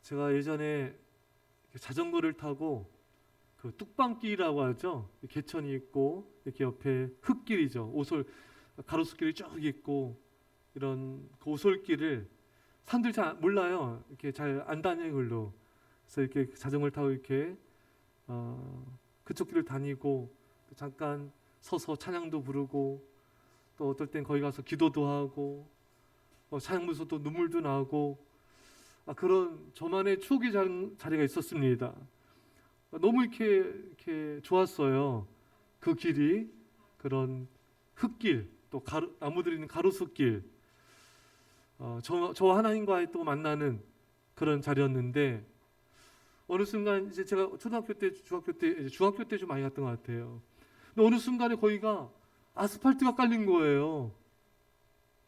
제가 예전에 자전거를 타고 그 뚝방길이라고 하죠. 개천이 있고 이렇게 옆에 흙길이죠. 가로수길이 쭉 있고 이런 그 오솔길을 사람들 잘 몰라요. 이렇게 잘 안 다녀요, 걸로. 그래서 이렇게 자전거를 타고 이렇게 그쪽 길을 다니고 또 잠깐 서서 찬양도 부르고 또 어떨 땐 거기 가서 기도도 하고 찬양문서 또 눈물도 나고 그런 저만의 추억의 자리가 있었습니다. 너무 이렇게 좋았어요. 그 길이 그런 흙길 또 나무들이 있는 가로수길 저 하나님과의 또 만나는 그런 자리였는데 어느 순간 이제 제가 초등학교 때 중학교 때 좀 많이 갔던 것 같아요. 근데 어느 순간에 거기가 아스팔트가 깔린 거예요.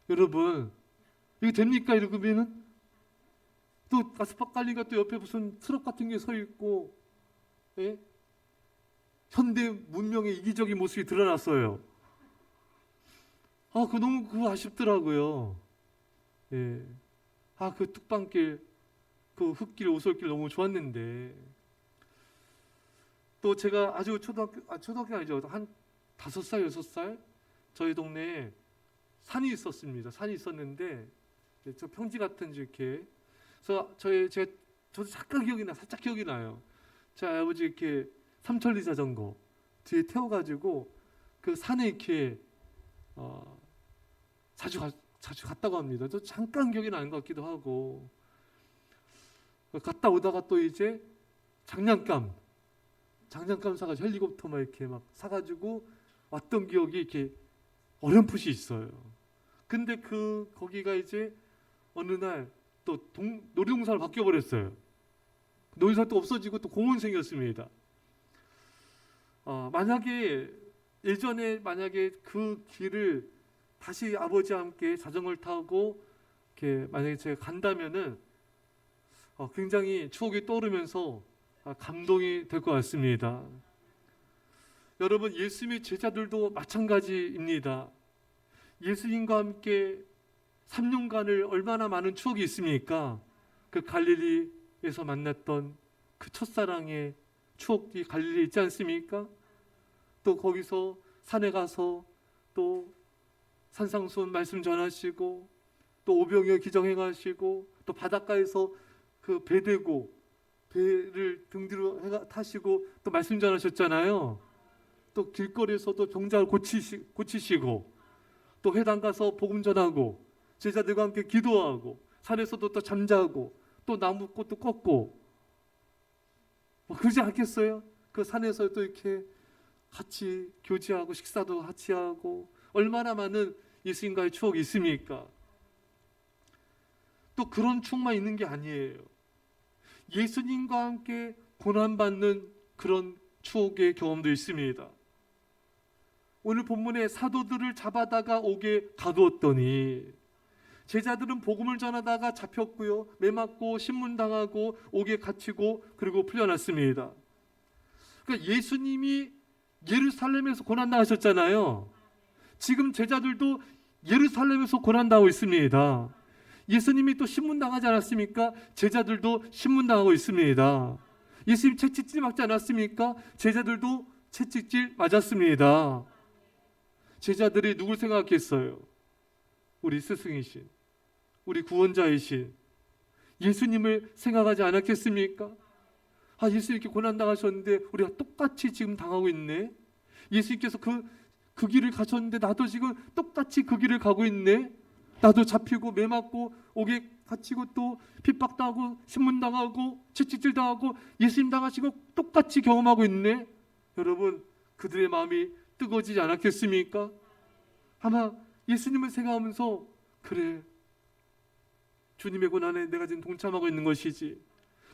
여러분 이게 됩니까? 이러면은 또 아스팔트 깔리니까 또 옆에 무슨 트럭 같은 게 서 있고 예? 현대 문명의 이기적인 모습이 드러났어요. 너무 아쉽더라고요. 예. 그 뚝방길, 그 흙길, 오솔길 너무 좋았는데 또 제가 아주 초등학교 아니죠. 한 5살, 6살 저희 동네에 산이 있었습니다. 산이 있었는데 저 평지 같은 이렇게 그래서 저도 잠깐 살짝 기억이 나요. 제 아버지 이렇게 삼천리 자전거 뒤에 태워가지고 그 산에 이렇게 자주 갔다고 합니다. 저 잠깐 기억이 나는 것 같기도 하고 갔다 오다가 또 이제 장난감 사가지고 헬리콥터 막 이렇게 막 사가지고 왔던 기억이 이렇게 어렴풋이 있어요. 근데 거기가 이제 어느 날 또 놀이동산으로 바뀌어 버렸어요. 놀이동산 또 없어지고 또 공원 생겼습니다. 만약에 그 길을 다시 아버지와 함께 자전거를 타고 이렇게 만약에 제가 간다면은 굉장히 추억이 떠오르면서 감동이 될 것 같습니다. 여러분 예수님의 제자들도 마찬가지입니다. 예수님과 함께 3년간을 얼마나 많은 추억이 있습니까? 그 갈릴리에서 만났던 그 첫사랑의 추억이 갈릴리에 있지 않습니까? 또 거기서 산에 가서 또 산상수훈 말씀 전하시고 또 오병이어 기정 행하시고 또 바닷가에서 그 배 대고 배를 등 뒤로 타시고 또 말씀 전하셨잖아요. 또 길거리에서도 병자를 고치시고 또 회당 가서 복음 전하고 제자들과 함께 기도하고 산에서도 또 잠자고 또 나무꽃도 꺾고 그러지 않겠어요? 그 산에서 또 이렇게 같이 교제하고 식사도 같이 하고 얼마나 많은 예수님과의 추억이 있습니까? 또 그런 추억만 있는 게 아니에요. 예수님과 함께 고난받는 그런 추억의 경험도 있습니다. 오늘 본문에 사도들을 잡아다가 옥에 가두었더니 제자들은 복음을 전하다가 잡혔고요. 매맞고 신문당하고 옥에 갇히고 그리고 풀려났습니다. 그러니까 예수님이 예루살렘에서 고난당하셨잖아요. 지금 제자들도 예루살렘에서 고난당하고 있습니다. 예수님이 또 신문당하지 않았습니까? 제자들도 신문당하고 있습니다. 예수님 채찍질 맞지 않았습니까? 제자들도 채찍질 맞았습니다. 제자들이 누굴 생각했어요? 우리 스승이신, 우리 구원자이신 예수님을 생각하지 않았겠습니까? 예수님 이렇게 고난당하셨는데 우리가 똑같이 지금 당하고 있네. 예수님께서 그 길을 가셨는데 나도 지금 똑같이 그 길을 가고 있네. 나도 잡히고 매맞고 옥에 갇히고 또 핍박당하고 신문당하고 채찍질당하고 예수님 당하시고 똑같이 경험하고 있네. 여러분 그들의 마음이 뜨거워지지 않았겠습니까? 아마 예수님을 생각하면서 그래 주님의 고난에 내가 지금 동참하고 있는 것이지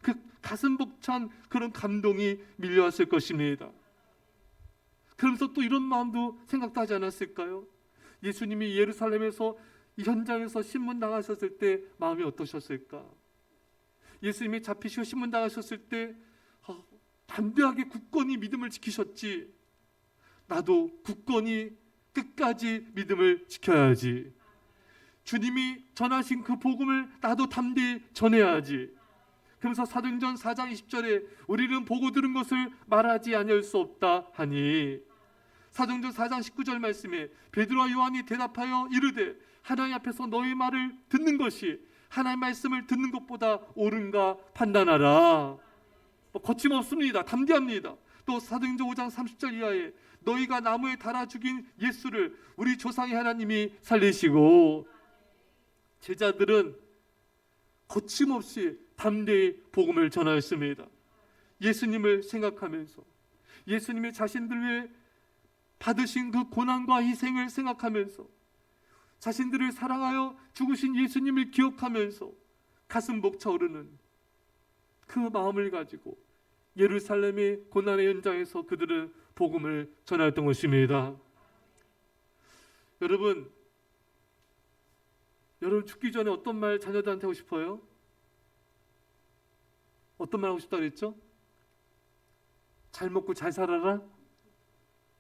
그 가슴 벅찬 그런 감동이 밀려왔을 것입니다. 그러면서 또 이런 마음도 생각도 하지 않았을까요? 예수님이 예루살렘에서 이 현장에서 신문당하셨을 때 마음이 어떠셨을까? 예수님이 잡히시고 신문당하셨을 때 담대하게 굳건히 믿음을 지키셨지. 나도 굳건히 끝까지 믿음을 지켜야지. 주님이 전하신 그 복음을 나도 담대히 전해야지. 그러면서 사도행전 4장 20절에 우리는 보고 들은 것을 말하지 아니할 수 없다 하니, 사도행전 4장 19절 말씀에 베드로와 요한이 대답하여 이르되 하나님 앞에서 너희 말을 듣는 것이 하나님 말씀을 듣는 것보다 옳은가 판단하라. 거침없습니다. 담대합니다. 또 사도행전 5장 30절 이하에 너희가 나무에 달아 죽인 예수를 우리 조상의 하나님이 살리시고, 제자들은 거침없이 담대히 복음을 전하였습니다. 예수님을 생각하면서, 예수님이 자신들 위해 받으신 그 고난과 희생을 생각하면서, 자신들을 사랑하여 죽으신 예수님을 기억하면서 가슴 벅차오르는 그 마음을 가지고 예루살렘의 고난의 현장에서 그들은 복음을 전하였던 것입니다. 여러분 죽기 전에 어떤 말 자녀들한테 하고 싶어요? 어떤 말 하고 싶다 그랬죠? 잘 먹고 잘 살아라?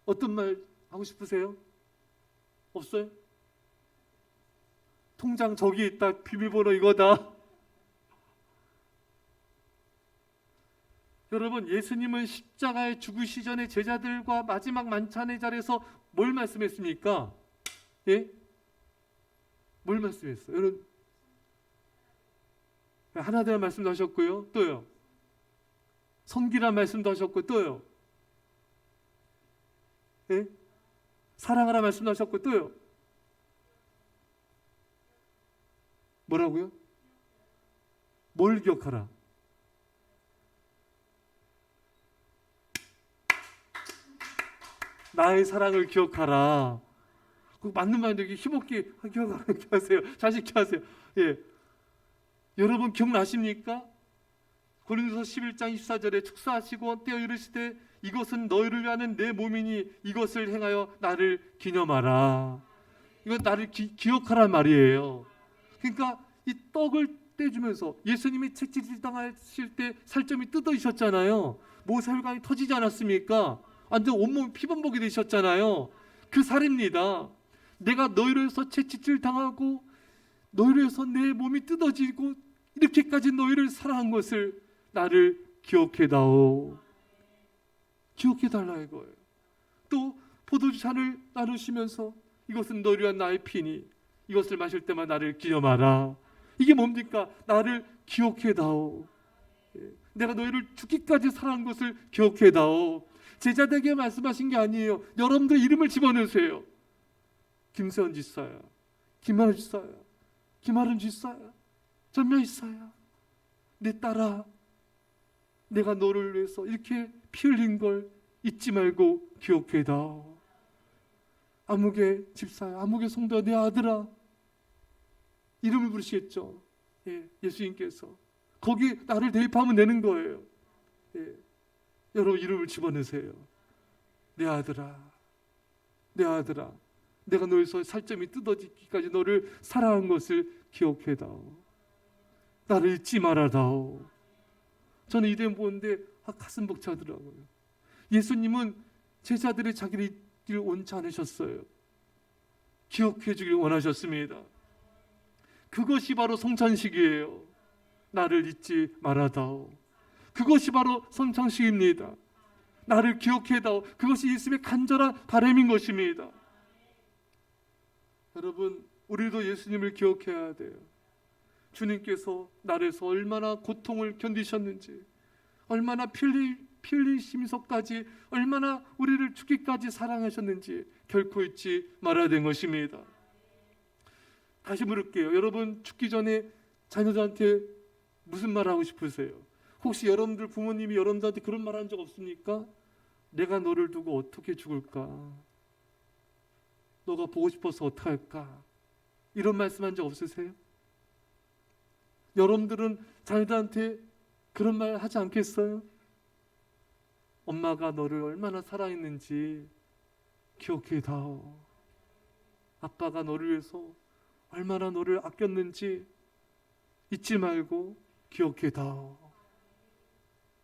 어떤 말 하고 싶으세요? 없어요? 통장 저기 있다, 비밀번호 이거다. 여러분, 예수님은 십자가에 죽으시 전에 제자들과 마지막 만찬의 자리에서 뭘 말씀했습니까? 예? 뭘 말씀했어요? 여러분, 하나 되란 말씀도 하셨고요. 또요. 섬기란 말씀도 하셨고, 또요. 예? 사랑하라 말씀도 하셨고, 또요. 뭐라고요? 뭘 기억하라? 나의 사랑을 기억하라. 그 맞는 말인데 힘없게 기억하세요. 자식 기억하세요. 예. 여러분 기억나십니까? 고린도서 11장 24절에 축사하시고 떼어 이르시되 이것은 너희를 위하는 내 몸이니 이것을 행하여 나를 기념하라. 이건 나를 기억하란 말이에요. 그러니까 이 떡을 떼주면서 예수님이 채찍질 당하실 때 살점이 뜯어지셨잖아요. 모세혈관이 터지지 않았습니까? 완전 온몸 피범벅이 되셨잖아요. 그 살입니다. 내가 너희를 위해서 채찍질 당하고 너희를 위해서 내 몸이 뜯어지고 이렇게까지 너희를 사랑한 것을 나를 기억해다오. 기억해달라 이거예요. 또 포도주 잔을 나누시면서 이것은 너희를 위한 나의 피니 이것을 마실 때만 나를 기념하라. 이게 뭡니까? 나를 기억해다오. 내가 너희를 죽기까지 사랑한 것을 기억해다오. 제자들에게 말씀하신 게 아니에요. 여러분들 이름을 집어넣으세요. 김세원 지사야, 김하른 지사야, 김하른 지사야, 전면 지사야, 내 딸아, 내가 너를 위해서 이렇게 피 흘린 걸 잊지 말고 기억해다오. 아무개 집사야, 아무개 성도야, 내 아들아, 이름을 부르시겠죠. 예, 예수님께서 거기 나를 대입하면 되는 거예요. 예, 여러분 이름을 집어넣으세요. 내 아들아, 내 아들아, 내가 너에서 살점이 뜯어지기까지 너를 사랑한 것을 기억해다오. 나를 잊지 말아다오. 저는 이대로 보는데 가슴 벅차더라고요. 예수님은 제자들이 자기를 잊기를 원치 않으셨어요. 기억해 주길 원하셨습니다. 그것이 바로 성찬식이에요. 나를 잊지 말아다오. 그것이 바로 성찬식입니다. 나를 기억해다오. 그것이 예수님의 간절한 바람인 것입니다. 여러분, 우리도 예수님을 기억해야 돼요. 주님께서 나에서 얼마나 고통을 견디셨는지, 얼마나 피 흘리시면서까지 얼마나 우리를 죽기까지 사랑하셨는지 결코 잊지 말아야 되는 것입니다. 다시 물을게요. 여러분 죽기 전에 자녀들한테 무슨 말 하고 싶으세요? 혹시 여러분들 부모님이 여러분들한테 그런 말 한 적 없습니까? 내가 너를 두고 어떻게 죽을까? 너가 보고 싶어서 어떡할까? 이런 말씀한 적 없으세요? 여러분들은 자녀들한테 그런 말 하지 않겠어요? 엄마가 너를 얼마나 사랑했는지 기억해다오. 아빠가 너를 위해서 얼마나 너를 아꼈는지 잊지 말고 기억해다오.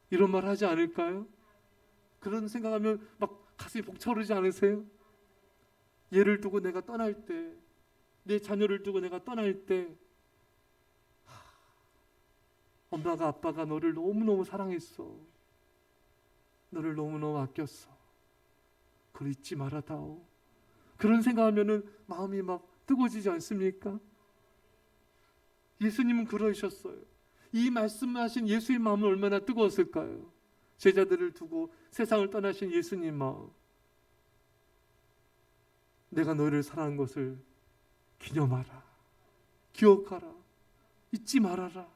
이런 말 하지 않을까요? 그런 생각하면 막 가슴이 벅차오르지 않으세요? 얘를 두고 내가 떠날 때, 내 자녀를 두고 내가 떠날 때 엄마가 아빠가 너를 너무너무 사랑했어. 너를 너무너무 아꼈어. 그걸 잊지 말아다오. 그런 생각하면은 마음이 막 뜨거워지지 않습니까? 예수님은 그러셨어요. 이 말씀하신 예수의 마음은 얼마나 뜨거웠을까요? 제자들을 두고 세상을 떠나신 예수님 마음. 내가 너희를 사랑한 것을 기념하라. 기억하라. 잊지 말아라.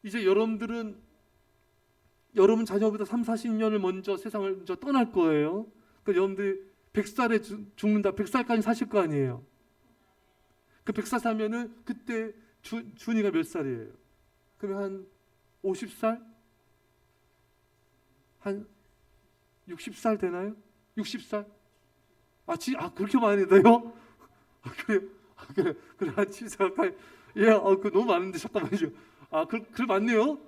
이제 여러분 자녀보다 30-40년을 먼저 세상을 먼저 떠날 거예요. 그러니까 여러분들이 100살에 죽는다. 100살까지 사실 거 아니에요. 그 100살 사면은 그때 준이가 몇 살이에요? 그러면 한 50살? 한 60살 되나요? 60살? 그렇게 많이 돼요? 그래, 한 70살 가까이. 예, 그 너무 많은데, 잠깐만요. 그래, 많네요?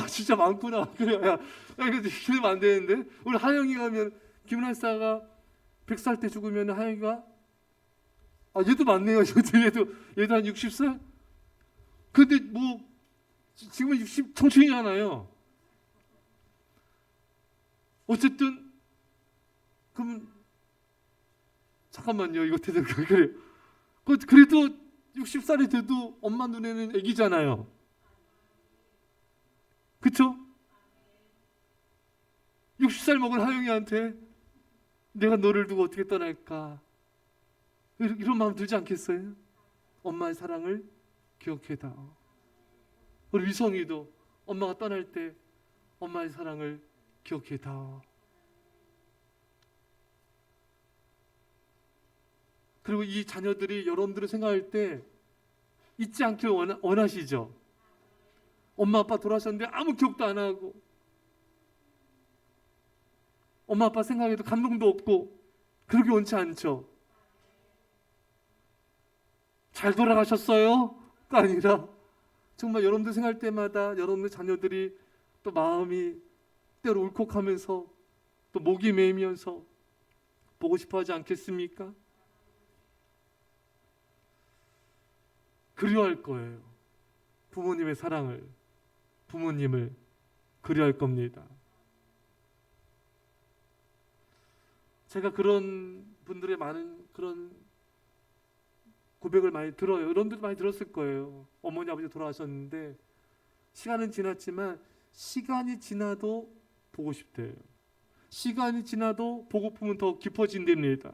진짜 많구나. 그래, 이거 기르면 안 되는데. 우리 하영이 가면, 김은하사가 100살 때 죽으면 하영이가, 얘도 많네요. 얘도 한 60살? 근데 지금은 60 청춘이잖아요. 어쨌든, 그럼, 잠깐만요. 이거 대단 그래. 그래도 60살이 돼도 엄마 눈에는 애기잖아요. 그쵸? 60살 먹은 하영이한테 내가 너를 두고 어떻게 떠날까? 이런 마음 들지 않겠어요? 엄마의 사랑을 기억해다. 우리 위성이도 엄마가 떠날 때 엄마의 사랑을 기억해다. 그리고 이 자녀들이 여러분들을 생각할 때 잊지 않길 원하시죠? 엄마 아빠 돌아가셨는데 아무 기억도 안 하고 엄마 아빠 생각해도 감동도 없고 그러기 원치 않죠? 잘 돌아가셨어요? 가 아니라 정말 여러분들 생각할 때마다 여러분들 자녀들이 또 마음이 때로 울컥하면서 또 목이 메이면서 보고 싶어 하지 않겠습니까? 그리워할 거예요. 부모님의 사랑을, 부모님을 그리워할 겁니다. 제가 그런 분들의 많은 그런 고백을 많이 들어요. 여러분들도 많이 들었을 거예요. 어머니 아버지 돌아가셨는데 시간은 지났지만 시간이 지나도 보고 싶대요. 시간이 지나도 보고픔은 더 깊어진답니다.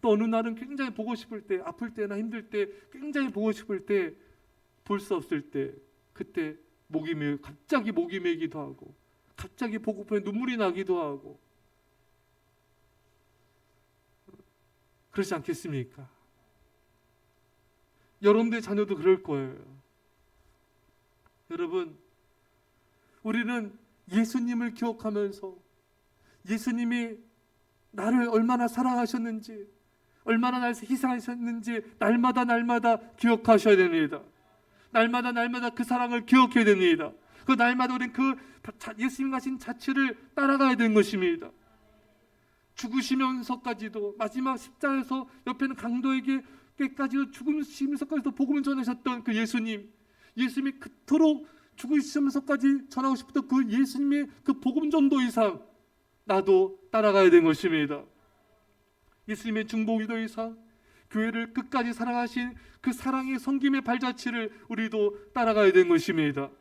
또 어느 날은 굉장히 보고 싶을 때, 아플 때나 힘들 때 굉장히 보고 싶을 때 볼 수 없을 때 그때 갑자기 목이 메기도 하고 갑자기 보고픔에 눈물이 나기도 하고 그렇지 않겠습니까? 여러분들의 자녀도 그럴 거예요. 여러분, 우리는 예수님을 기억하면서 예수님이 나를 얼마나 사랑하셨는지 얼마나 나를 희생하셨는지 날마다 기억하셔야 됩니다. 날마다 그 사랑을 기억해야 됩니다. 그 날마다 우리는 예수님 가신 자체를 따라가야 되는 것입니다. 죽으시면서까지도 마지막 십자가에서 옆에는 강도에게까지도 죽으시면서까지도 복음을 전하셨던 그 예수님이 그토록 죽으시면서까지 전하고 싶었던 그 예수님의 그 복음 전도 이상 나도 따라가야 되는 것입니다. 예수님의 중보기도 이상 교회를 끝까지 사랑하신 그 사랑의 섬김의 발자취를 우리도 따라가야 되는 것입니다.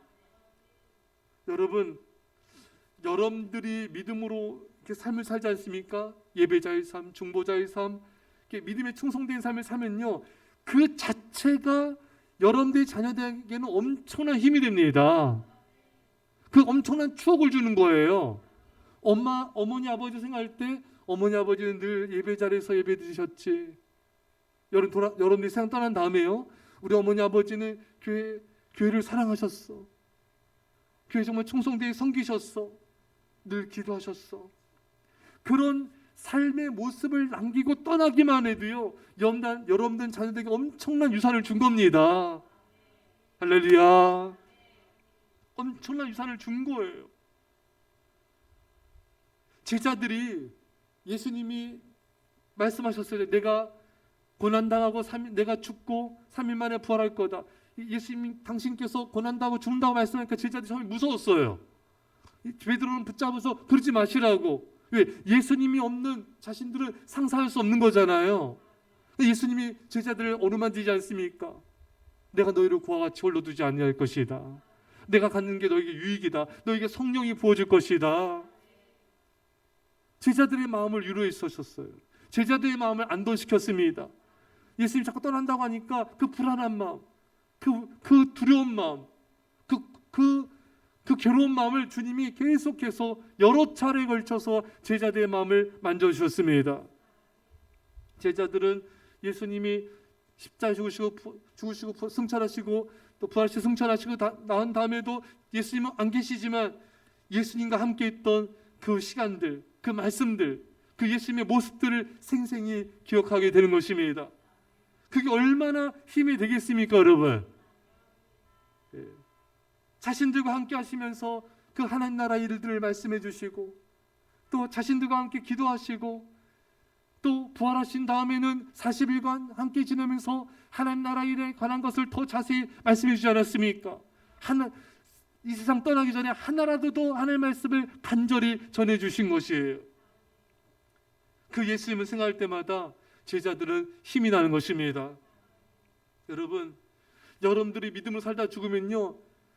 여러분들이 믿음으로 이렇게 삶을 살지 않습니까? 예배자의 삶, 중보자의 삶, 이렇게 믿음에 충성된 삶을 살면요, 그 자체가 여러분들의 자녀들에게는 엄청난 힘이 됩니다. 그 엄청난 추억을 주는 거예요. 어머니 아버지 생각할 때 어머니 아버지는 늘 예배 자리에서 예배 드리셨지. 여러분들이 세상 떠난 다음에요, 우리 어머니 아버지는 교회를 사랑하셨어. 교회 정말 충성되게 섬기셨어. 늘 기도하셨어. 그런 삶의 모습을 남기고 떠나기만 해도요, 여러분들 자녀들에게 엄청난 유산을 준 겁니다. 할렐루야. 엄청난 유산을 준 거예요. 제자들이 예수님이 말씀하셨어요. 내가 고난당하고 내가 죽고 3일 만에 부활할 거다. 예수님 당신께서 고난당하고 죽는다고 말씀하니까 제자들이 처음에 무서웠어요. 베드로는 붙잡아서 그러지 마시라고. 왜? 예수님이 없는 자신들은 상상할 수 없는 거잖아요. 예수님이 제자들을 어루만지지 않습니까? 내가 너희를 그와 같이 홀로 두지 아니할 것이다. 내가 갖는 게 너에게 유익이다. 너에게 성령이 부어질 것이다. 제자들의 마음을 위로해 주셨어요. 제자들의 마음을 안도시켰습니다. 예수님이 자꾸 떠난다고 하니까 그 불안한 마음, 그 두려운 마음, 그 괴로운 마음을 주님이 계속해서 여러 차례에 걸쳐서 제자들의 마음을 만져주셨습니다. 제자들은 예수님이 십자가에 죽으시고 승천하시고 또 부활하시고 승천하시고 나온 다음에도 예수님은 안 계시지만 예수님과 함께 있던 그 시간들, 그 말씀들, 그 예수님의 모습들을 생생히 기억하게 되는 것입니다. 그게 얼마나 힘이 되겠습니까, 여러분? 자신들과 함께 하시면서 그 하나님 나라 일들을 말씀해 주시고 또 자신들과 함께 기도하시고 또 부활하신 다음에는 40일간 함께 지내면서 하나님 나라 일에 관한 것을 더 자세히 말씀해 주지 않았습니까? 이 세상 떠나기 전에 하나라도 더 하나님의 말씀을 간절히 전해 주신 것이에요. 그 예수님을 생각할 때마다 제자들은 힘이 나는 것입니다. 여러분, 여러분들이 믿음으로 살다 죽으면요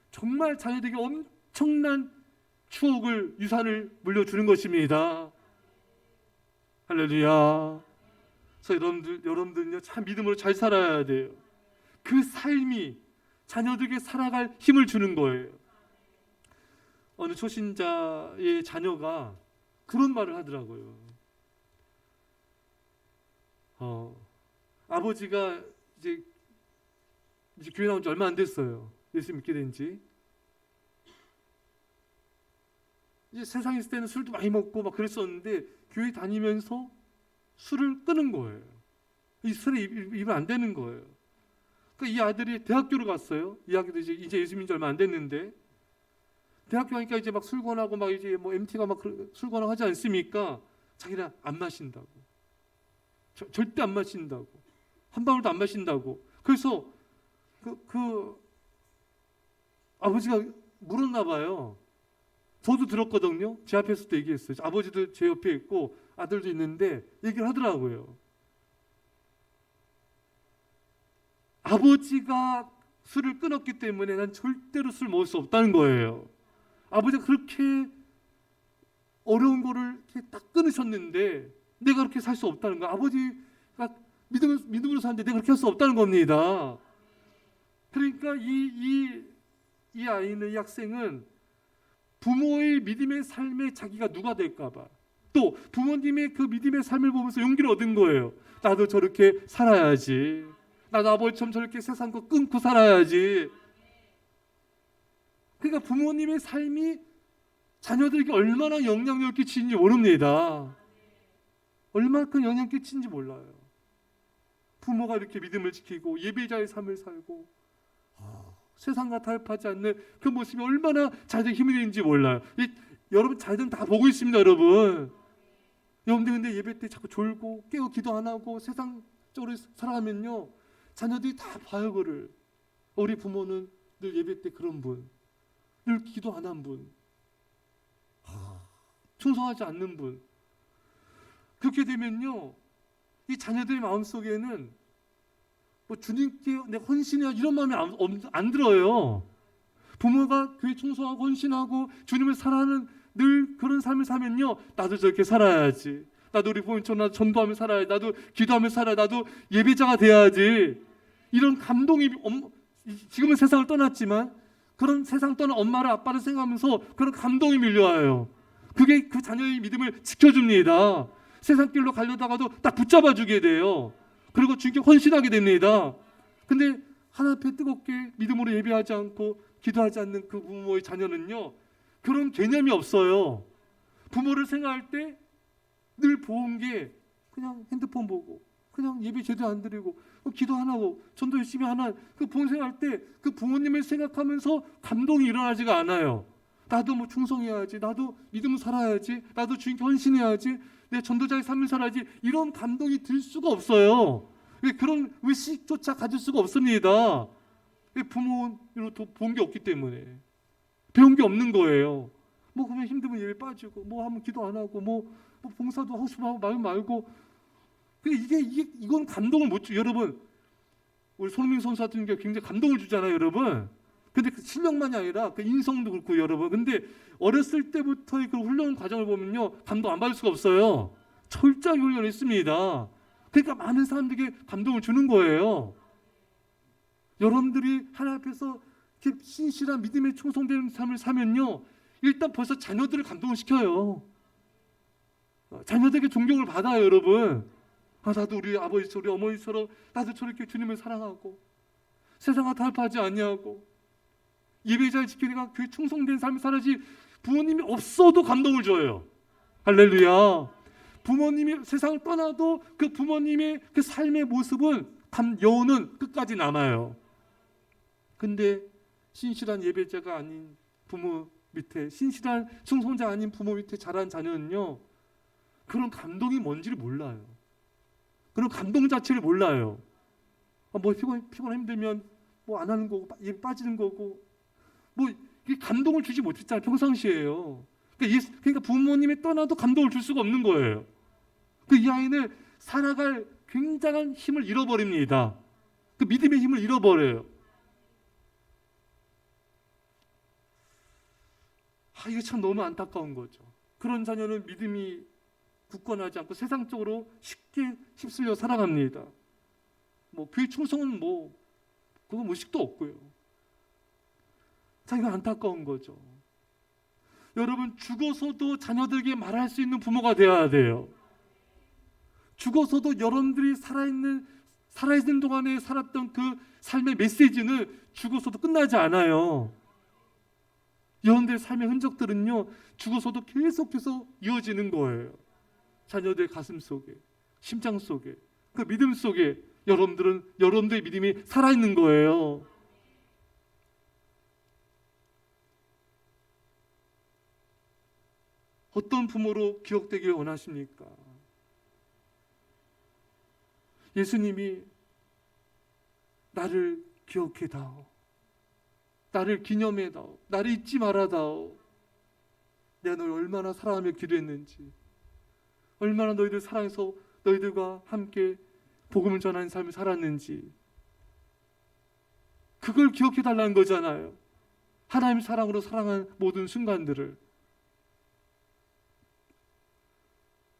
정말 자녀들에게 엄청난 추억을, 유산을 물려주는 것입니다. 할렐루야. 그래서 여러분들은요 참 믿음으로 잘 살아야 돼요. 그 삶이 자녀들에게 살아갈 힘을 주는 거예요. 어느 초신자의 자녀가 그런 말을 하더라고요. 아버지가 이제 교회 나온 지 얼마 안 됐어요. 예수 믿게 된 지. 이제 세상에 있을 때는 술도 많이 먹고 막 그랬었는데 교회 다니면서 술을 끊은 거예요. 이 술에 입을 안 대는 거예요. 그러니까 이 아들이 대학교를 갔어요. 이 아기도 이제 예수 믿은 지 얼마 안 됐는데 대학교 가니까 이제 막 술 권하고 막 이제 뭐 MT가 막 술 권하고 하지 않습니까? 자기는 안 마신다고. 절대 안 마신다고. 한 방울도 안 마신다고. 그래서 그 아버지가 물었나 봐요. 저도 들었거든요. 제 앞에서도 얘기했어요. 아버지도 제 옆에 있고 아들도 있는데 얘기를 하더라고요. 아버지가 술을 끊었기 때문에 난 절대로 술 먹을 수 없다는 거예요. 아버지가 그렇게 어려운 거를 이렇게 딱 끊으셨는데 내가 그렇게 살 수 없다는 거야. 아버지가 믿음으로 사는데 내가 그렇게 할 수 없다는 겁니다. 그러니까 이 아이는, 이 학생은 부모의 믿음의 삶에 자기가 누가 될까봐 또 부모님의 그 믿음의 삶을 보면서 용기를 얻은 거예요. 나도 저렇게 살아야지. 나도 아버지처럼 저렇게 세상 거 끊고 살아야지. 그러니까 부모님의 삶이 자녀들에게 얼마나 영향력을 끼치는지 모릅니다. 얼마나 큰 영향을 끼치는지 몰라요. 부모가 이렇게 믿음을 지키고 예배자의 삶을 살고 세상과 타협하지 않는 그 모습이 얼마나 자녀에게 힘이 되는지 몰라요. 여러분 자녀들은 다 보고 있습니다. 여러분들 근데 예배 때 자꾸 졸고 깨고 기도 안 하고 세상적으로 살아가면요 자녀들이 다 봐요. 그를 우리 부모는 늘 예배 때 그런 분, 늘 기도 안 한 분, 충성하지 않는 분. 그렇게 되면요 이 자녀들의 마음속에는 뭐 주님께 내가 헌신해야 이런 마음이 안 들어요. 부모가 교회 충성하고 헌신하고 주님을 사랑하는 늘 그런 삶을 살면요 나도 저렇게 살아야지. 나도 우리 부모님처럼 나도 전도하며 살아야지. 나도 기도하며 살아야지. 나도 예배자가 돼야지. 이런 감동이 지금은 세상을 떠났지만 그런 세상 떠난 엄마를 아빠를 생각하면서 그런 감동이 밀려와요. 그게 그 자녀의 믿음을 지켜줍니다. 세상 길로 가려다가도 딱 붙잡아 주게 돼요. 그리고 주님께 헌신하게 됩니다. 근데 하나님 앞에 뜨겁게 믿음으로 예배하지 않고 기도하지 않는 그 부모의 자녀는요 그런 개념이 없어요. 부모를 생각할 때 늘 보은 게 그냥 핸드폰 보고 그냥 예배 제대로 안 드리고 기도 안 하고 전도 열심히 안 한 그 부모 생각할 때 그 부모님을 생각하면서 감동이 일어나지가 않아요. 나도 뭐 충성해야지. 나도 믿음을 살아야지. 나도 주님께 헌신해야지. 내 전도자의 삶을 살아야지. 이런 감동이 들 수가 없어요. 그런 의식조차 가질 수가 없습니다. 부모로부터 본 게 없기 때문에 배운 게 없는 거예요. 뭐 그러면 힘들면 예배 빠지고 뭐 하면 기도 안 하고 뭐 봉사도 하고 싶어 하고 말고. 이건 감동을 못 주. 여러분, 우리 손흥민 선수 같은 경우 굉장히 감동을 주잖아요, 여러분. 근데 그 실력만이 아니라 그 인성도 그렇고, 여러분. 근데 어렸을 때부터의 그 훈련 과정을 보면요, 감동 안 받을 수가 없어요. 철저하게 훈련했습니다. 그러니까 많은 사람들에게 감동을 주는 거예요. 여러분들이 하나님 앞에서 이렇게 신실한 믿음의 충성되는 삶을 살면요, 일단 벌써 자녀들을 감동을 시켜요. 자녀들에게 존경을 받아요, 여러분. 나도 우리 아버지처럼 우리 어머니처럼 나도 저렇게 주님을 사랑하고 세상과 타협하지 아니하고 예배자를 지키니까 그 충성된 삶을 살아야지. 부모님이 없어도 감동을 줘요. 할렐루야. 부모님이 세상을 떠나도 그 부모님의 그 삶의 모습은 여운은 끝까지 남아요. 근데 신실한 예배자가 아닌 부모 밑에, 신실한 충성자 아닌 부모 밑에 자란 자녀는요, 그런 감동이 뭔지를 몰라요. 그런 감동 자체를 몰라요. 뭐 피곤 힘들면 뭐 안 하는 거고 예배 빠지는 거고, 뭐 이게 감동을 주지 못했잖아요, 평상시에요. 그러니까 부모님이 떠나도 감동을 줄 수가 없는 거예요. 이 아이는 살아갈 굉장한 힘을 잃어버립니다. 그 믿음의 힘을 잃어버려요. 이게 참 너무 안타까운 거죠. 그런 자녀는 믿음이 굳건하지 않고 세상적으로 쉽게 휩쓸려 살아갑니다. 뭐 교회 충성은 그거 무식도 없고요. 이거 안타까운 거죠. 여러분, 죽어서도 자녀들에게 말할 수 있는 부모가 되어야 돼요. 죽어서도 여러분들이 살아있는 동안에 살았던 그 삶의 메시지는 죽어서도 끝나지 않아요. 여러분들의 삶의 흔적들은요, 죽어서도 계속해서 이어지는 거예요. 자녀들의 가슴 속에, 심장 속에, 그 믿음 속에 여러분들의 믿음이 살아있는 거예요. 어떤 부모로 기억되길 원하십니까? 예수님이 나를 기억해다오, 나를 기념해다오, 나를 잊지 말아다오. 내가 너를 얼마나 사랑하며 기도했는지, 얼마나 너희들 사랑해서 너희들과 함께 복음을 전하는 삶을 살았는지, 그걸 기억해달라는 거잖아요. 하나님 사랑으로 사랑한 모든 순간들을.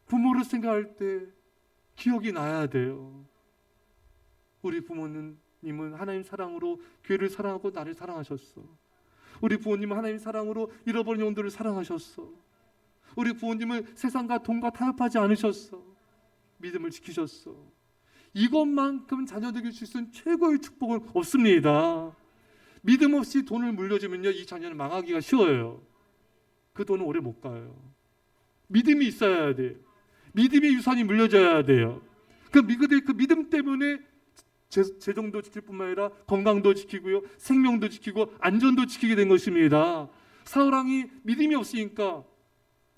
부모를 생각할 때 기억이 나야 돼요. 우리 부모님은 하나님 사랑으로 교회를 사랑하고 나를 사랑하셨어. 우리 부모님은 하나님 사랑으로 잃어버린 영혼들을 사랑하셨어. 우리 부모님은 세상과 돈과 타협하지 않으셨어. 믿음을 지키셨어. 이것만큼 자녀들에게 줄 수 있는 최고의 축복은 없습니다. 믿음 없이 돈을 물려주면요, 이 자녀는 망하기가 쉬워요. 그 돈은 오래 못 가요. 믿음이 있어야 돼요. 믿음의 유산이 물려져야 돼요. 그 믿음 때문에 재정도 지킬 뿐만 아니라 건강도 지키고요, 생명도 지키고 안전도 지키게 된 것입니다. 사울왕이 믿음이 없으니까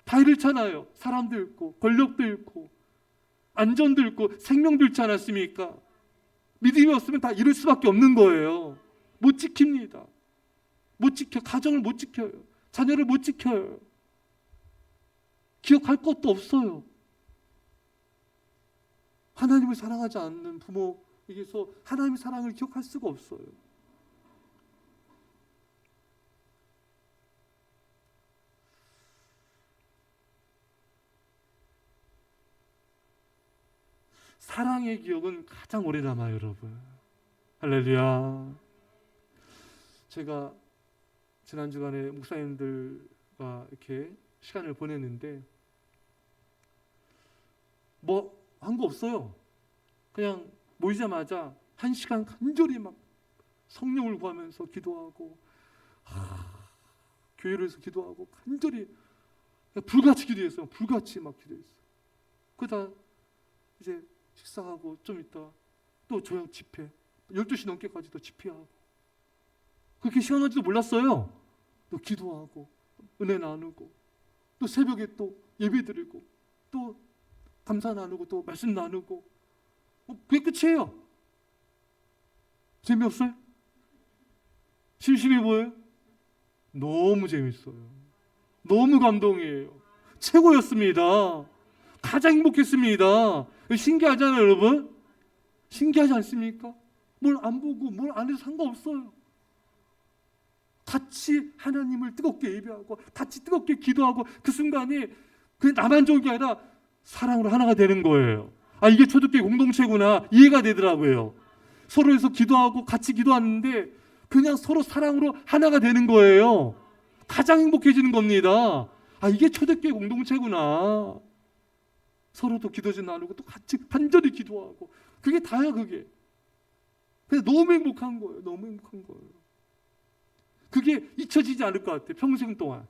다 잃잖아요. 사람도 잃고 권력도 잃고 안전도 잃고 생명도 잃지 않았습니까? 믿음이 없으면 다 잃을 수밖에 없는 거예요. 못 지킵니다. 못 지켜, 가정을 못 지켜요. 자녀를 못 지켜요. 기억할 것도 없어요. 하나님을 사랑하지 않는 부모에게서 하나님의 사랑을 기억할 수가 없어요. 사랑의 기억은 가장 오래 남아요, 여러분. 할렐루야. 제가 지난 주간에 목사님들과 이렇게 시간을 보냈는데 한 거 없어요. 그냥 모이자마자 1시간 간절히 막 성령을 구하면서 기도하고, 교회에서 기도하고 간절히 불같이 기도했어요. 불같이 막 기도했어요. 그러다 이제 식사하고 좀 있다 또 저녁 집회 12시 넘게까지도 집회하고, 그렇게 시원한지도 몰랐어요. 또 기도하고 은혜 나누고 또 새벽에 또 예배 드리고 또 감사 나누고 또 말씀 나누고, 그게 끝이에요. 재미없어요? 심심해 보여요? 너무 재밌어요. 너무 감동이에요. 최고였습니다. 가장 행복했습니다. 신기하잖아요, 여러분? 신기하지 않습니까? 뭘 안 보고 뭘 안 해도 상관없어요. 같이 하나님을 뜨겁게 예배하고 같이 뜨겁게 기도하고 그 순간에 그냥 나만 좋은 게 아니라 사랑으로 하나가 되는 거예요. 아, 이게 초대교회 공동체구나 이해가 되더라고요. 서로에서 기도하고 같이 기도하는데 그냥 서로 사랑으로 하나가 되는 거예요. 가장 행복해지는 겁니다. 아, 이게 초대교회 공동체구나. 서로도 기도 좀 나누고 또 같이 간절히 기도하고 그게 다야 그게. 그래서 너무 행복한 거예요. 너무 행복한 거예요. 그게 잊혀지지 않을 것 같아요. 평생 동안.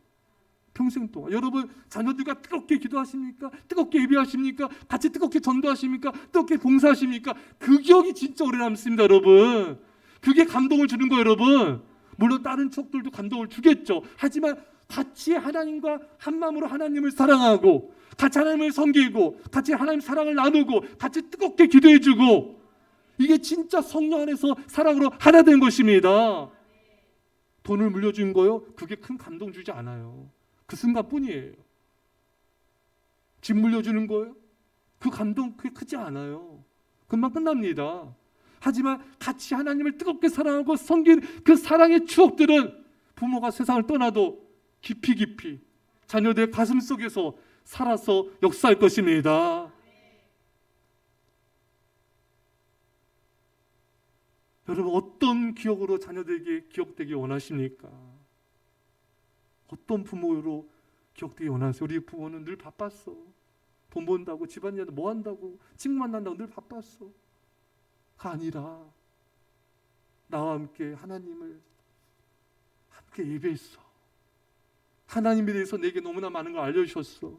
평생 동안. 여러분 자녀들과 뜨겁게 기도하십니까? 뜨겁게 예배하십니까? 같이 뜨겁게 전도하십니까? 뜨겁게 봉사하십니까? 그 기억이 진짜 오래 남습니다, 여러분. 그게 감동을 주는 거예요, 여러분. 물론 다른 척들도 감동을 주겠죠. 하지만 같이 하나님과 한 마음으로 하나님을 사랑하고 같이 하나님을 섬기고 같이 하나님 사랑을 나누고 같이 뜨겁게 기도해주고 이게 진짜 성령 안에서 사랑으로 하나 된 것입니다. 돈을 물려준 거요? 그게 큰 감동 주지 않아요. 그 순간뿐이에요. 집 물려주는 거예요? 그 감동 그게 크지 않아요. 금방 끝납니다. 하지만 같이 하나님을 뜨겁게 사랑하고 섬긴 그 사랑의 추억들은 부모가 세상을 떠나도 깊이 깊이 자녀들의 가슴 속에서 살아서 역사할 것입니다. 여러분 어떤 기억으로 자녀들에게 기억되기 원하십니까? 어떤 부모로 기억되기 원하세요? 우리 부모는 늘 바빴어. 돈 번다고 집안일도 뭐 한다고 친구 만난다고 늘 바빴어. 가 아니라 나와 함께 하나님을 함께 예배했어. 하나님에 대해서 내게 너무나 많은 걸 알려주셨어.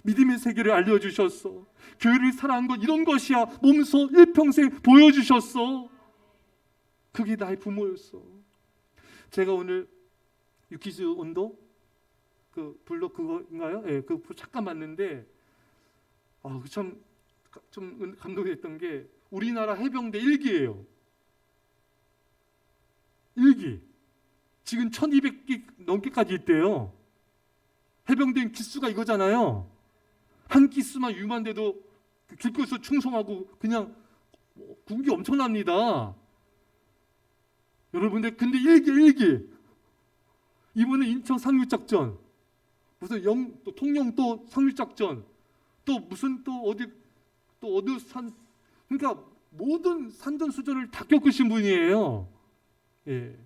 믿음의 세계를 알려주셨어. 교회를 사랑한 것 이런 것이야. 몸소 일평생 보여주셨어. 그게 나의 부모였어. 제가 오늘 유키즈 온도 그 블ог 그거인가요? 예, 그 잠깐 봤는데 참 좀 감동했던 게 우리나라 해병대 1기예요. 1기. 지금 1200기 넘게까지 있대요. 해병대 기수가 이거잖아요. 한 기수만 유만돼도 길거리에서 충성하고 그냥 군기 엄청납니다. 여러분들 근데 1기 이번에 인천 상륙작전 무슨 또 통영 또 상륙작전 또 무슨 또 어디 산 그러니까 모든 산전수전을 다 겪으신 분이에요. 예.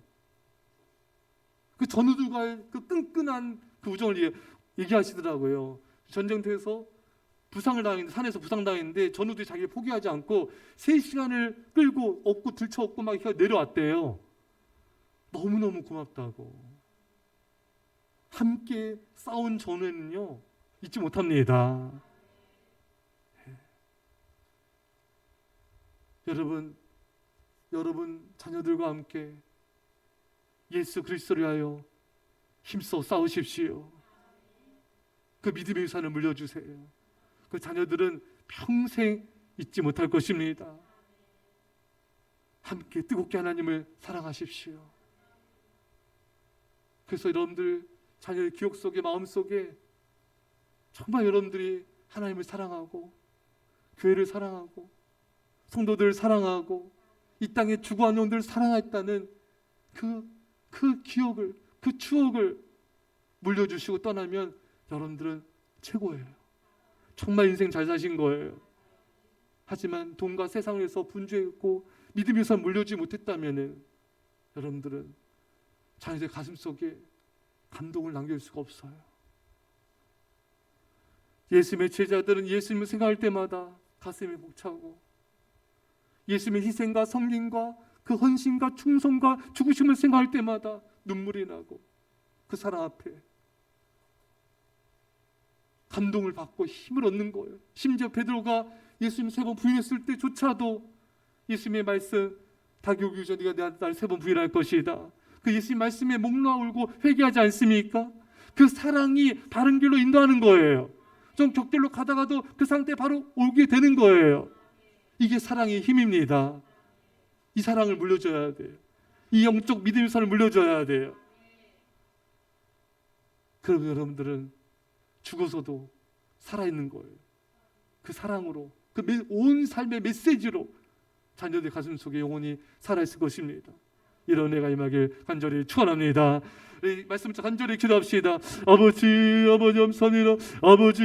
그 전우들과의 그 끈끈한 그 우정을 얘기하시더라고요. 전쟁터에서 부상을 당했는데 산에서 부상당했는데 전우들이 자기를 포기하지 않고 3시간을 끌고 업고 들쳐업고 막 내려왔대요. 너무너무 고맙다고. 함께 싸운 전우는요 잊지 못합니다. 여러분 자녀들과 함께 예수 그리스도를 위하여 힘써 싸우십시오. 그 믿음의 유산을 물려주세요. 그 자녀들은 평생 잊지 못할 것입니다. 함께 뜨겁게 하나님을 사랑하십시오. 그래서 여러분들 자녀의 기억 속에 마음 속에 정말 여러분들이 하나님을 사랑하고 교회를 사랑하고 성도들을 사랑하고 이 땅의 주구한 영들을 사랑했다는 그 기억을 그 추억을 물려주시고 떠나면 여러분들은 최고예요. 정말 인생 잘 사신 거예요. 하지만 돈과 세상을 위해서 분주했고 믿음의 유산 물려주지 못했다면 여러분들은 자녀들 가슴 속에 감동을 남길 수가 없어요. 예수님의 제자들은 예수님을 생각할 때마다 가슴이 벅차고 예수님의 희생과 섬김과 그 헌신과 충성과 죽으심을 생각할 때마다 눈물이 나고 그 사랑 앞에 감동을 받고 힘을 얻는 거예요. 심지어 베드로가 예수님 3번 부인했을 때조차도 예수님의 말씀 닭이 오기 전에 네가 날 3번 부인할 것이다. 그 예수님 말씀에 목 놓아 울고 회개하지 않습니까? 그 사랑이 바른 길로 인도하는 거예요. 좀 격들로 가다가도 그 상태에 바로 오게 되는 거예요. 이게 사랑의 힘입니다. 이 사랑을 물려줘야 돼요. 이 영적 믿음의 사랑을 물려줘야 돼요. 그럼 여러분들은 죽어서도 살아있는 거예요. 그 사랑으로, 그 온 삶의 메시지로 자녀들 가슴 속에 영원히 살아있을 것입니다. 이런 애가 임하길 간절히 축원합니다. 말씀 간절히 기도합시다. 아버지 감사합니다. 아버지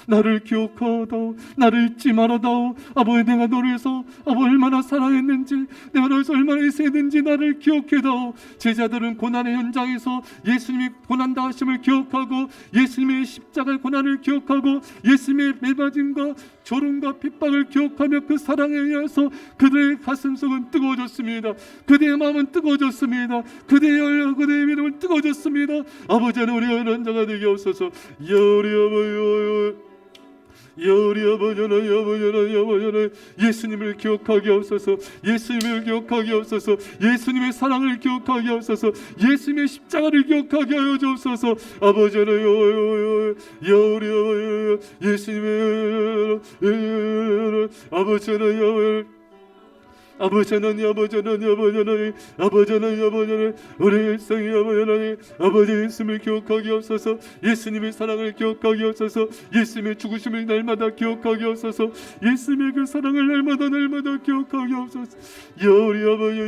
나를 기억하다오. 나를 잊지 말아다오. 아버지 내가 너를 위해서 얼마나 사랑했는지, 내가 너를 위해서 얼마나 애쓰했는지 나를 기억해다오. 제자들은 고난의 현장에서 예수님이 고난당하심을 기억하고, 예수님의 십자가의 고난을 기억하고, 예수님의 매맞음과 조롱과 핍박을 기억하며 그 사랑에 의해서 그들의 가슴속은 뜨거워졌습니다. 그들의 마음은 뜨거워졌습니다. 그대의 믿음은 뜨거워졌습니다. 아버지 하나님, 우리가 이런 자가 되게 없어서 예수님을 기억하게 없어서, 예수님을 기억하게 없어서, 예수님의 사랑을 기억하게 없어서, 예수님의 십자가를 기억하게 하여 주옵소서. 아버지 하나님, 예수님의 아버지 하나님, 아버지 하나님, 우리 일생의 아버지 하나님, 아버지 예수님을 기억하게 없어서, 예수님의 사랑을 기억하게 없어서, 예수님의 죽으심을 날마다 기억하게 없어서, 예수님의 그 사랑을 날마다 기억하게 없어서. 우리 아버지,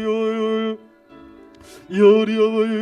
우리 아버지,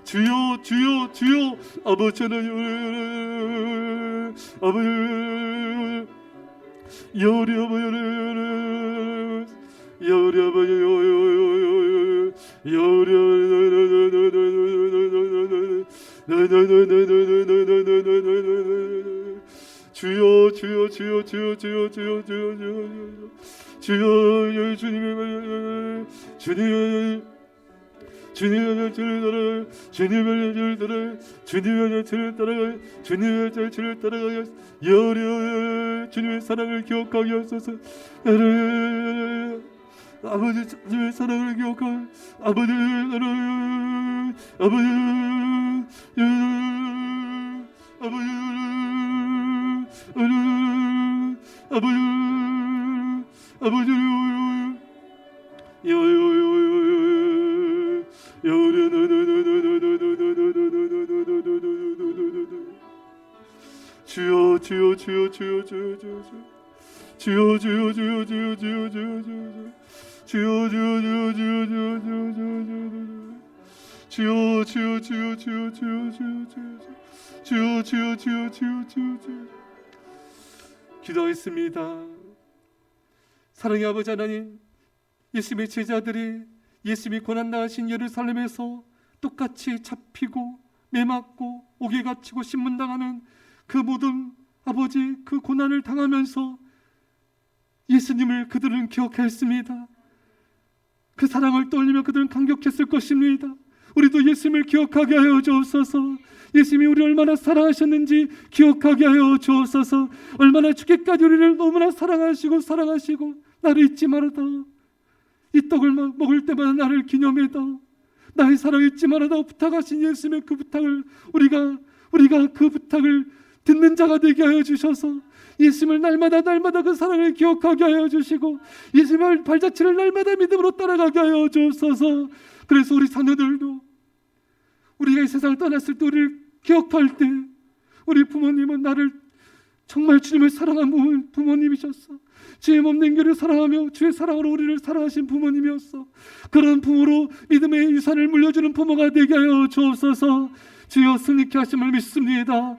주여 주여 아버지 하나님, 여리 주여 주님의 주님의 주를 따라가여 주님의 사랑을 기억하게 하소서. 아버지 주님의 사랑을 기억하고, 아버지 기도하겠습니다. 사랑의 아버지 하나님, 예수님의 제자들이 예수님이 고난당하신 예루살렘에서 똑같이 잡히고 매맞고 옥에 갇히고 신문당하는 그 모든 아버지 그 고난을 당하면서 예수님을 그들은 기억했습니다. 그 사랑을 떠올리며 그들은 감격했을 것입니다. 우리도 예수님을 기억하게 하여 주옵소서. 예수님이 우리를 얼마나 사랑하셨는지 기억하게 하여 주옵소서. 얼마나 죽기까지 우리를 너무나 사랑하시고 나를 잊지 말아다오. 이 떡을 먹을 때마다 나를 기념해다오. 나의 사랑 잊지 말아다오 부탁하신 예수님의 그 부탁을 우리가 그 부탁을 듣는 자가 되게 하여 주셔서 예수님을 날마다 그 사랑을 기억하게 하여 주시고 예수님의 발자취를 날마다 믿음으로 따라가게 하여 주옵소서. 그래서 우리 자녀들도 우리가 이 세상을 떠났을 때 우리를 기억할 때 우리 부모님은 나를 정말 주님을 사랑한 부모님이셨어. 주의 몸 냉교를 사랑하며 주의 사랑으로 우리를 사랑하신 부모님이었어. 그런 부모로 믿음의 유산을 물려주는 부모가 되게 하여 주옵소서. 주여 승리케 하심을 믿습니다.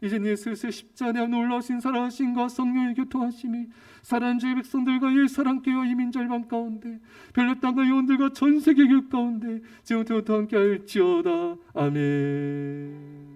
이제 예수의 십자가에 놀라우신 사랑하심과 성령의 교통하심이 사랑하는 주의 백성들과 예수 함께여 이민 절반 가운데 별로 땅과 영혼들과 전 세계 교회 가운데 지금부터 함께 할지어다. 아멘.